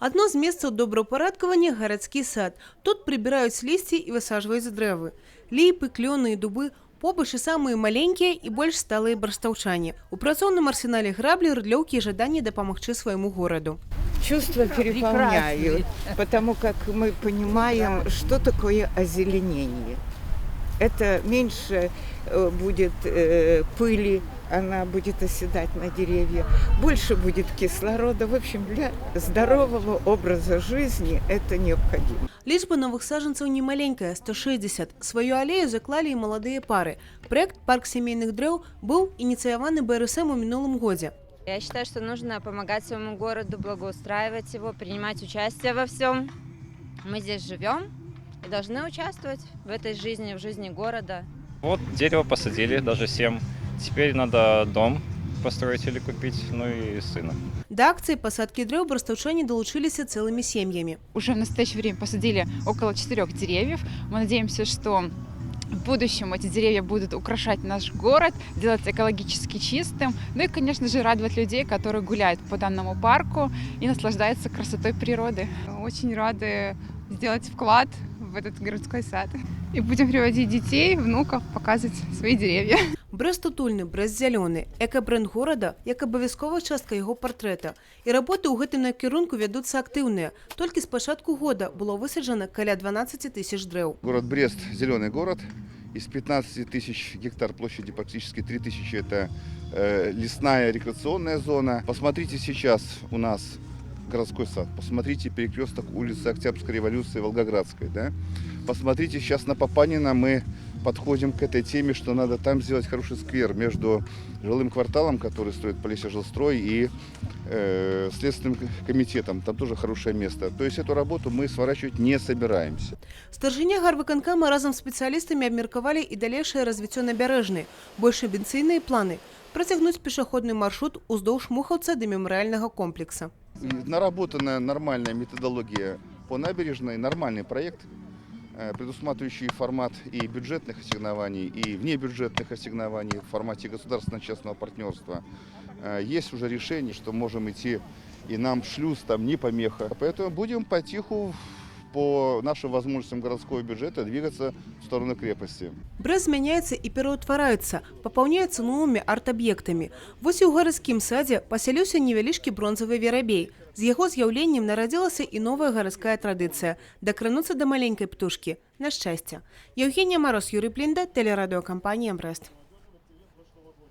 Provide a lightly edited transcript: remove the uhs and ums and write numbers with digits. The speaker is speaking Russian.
Одно з месцаў добраўпарадкавання – гарадскі сад. Тут прыбіраюць лісце і высаджваюць дрэвы. Ліпы, клёны і дубы, побач і самыя маленькія і больш сталыя барстаўчане. У працоўным арсенале граблі, рыдлёўкі і жаданне дапамагчы свайму гораду. Чувства переполняют, потому как мы понимаем, что такое озеленение. Это меньше будет пыли, она будет оседать на деревья, больше будет кислорода. В общем, для здорового образа жизни это необходимо. Лічба новых саженцаў немаленькая – 160. Сваю алею заклалі і маладыя пары. Проект «Парк семейных дрэў» был инициирован БРСМ в минулом году. Я считаю, что нужно помогать своему городу, благоустраивать его, принимать участие во всем. Мы здесь живем и должны участвовать в этой жизни, в жизни города. Вот дерево посадили, даже 7. Теперь надо дом построить или купить, ну и сына. До акции посадки дрэў барстаўчане долучились целыми семьями. Уже в настоящее время посадили около 4 деревьев. Мы надеемся, что в будущем эти деревья будут украшать наш город, делать экологически чистым. Ну и, конечно же, радовать людей, которые гуляют по данному парку и наслаждаются красотой природы. Очень рады сделать вклад в этот городской сад. И будем приводить детей, внуков, показывать свои деревья. Брэст утульны, Брэст зялёны, эка-брэнд горада, як абавязковая частка яго партрэта. І работы ў гэтым накірунку вядуцца актыўныя. Толькі з пачатку года было высаджана каля 12 тысяч дрэў. Город Брест – зеленый город. Из 15 тысяч гектар площади практически 3 тысячи – это лесная рекреационная зона. Посмотрите сейчас у нас городской сад, посмотрите перекресток улицы Октябрьской революции, Волгоградской. Да? Посмотрите сейчас на Папанина, мы подходим к этой теме, что надо там сделать хороший сквер между жилым кварталом, который строит Полесье жилстрой, и Следственным комитетом. Там тоже хорошее место. То есть эту работу мы сворачивать не собираемся. Старшыня гарвыканкама разом з спецыялістамі абмеркавалі і далейшае развіццё набярэжнай, больш амбіцыйныя планы – працягнуць пешаходны маршрут уздоўж Мухаўца да мемарыяльнага комплекса. Наработанная нормальная методология по набережной, нормальный проект, предусматривающий формат и бюджетных ассигнований, и внебюджетных ассигнований в формате государственно-частного партнерства. Есть уже решение, что можем идти, и нам шлюз там не помеха. Поэтому будем потиху по нашим возможностям городского бюджета двигаться в сторону крепости. Брэст змяняецца і пераўтвараецца, папаўняецца новымі арт-аб'ектамі. Вось і ў гарадскім садзе пасяліўся невялічкі бронзавы верабей. З яго з'яўленнем нарадзілася і новая гарадская традыцыя – дакрануцца да маленькай птушкі. На шчасце. Евгения Мороз, Юрий Плинда, телерадиокомпания «Брест».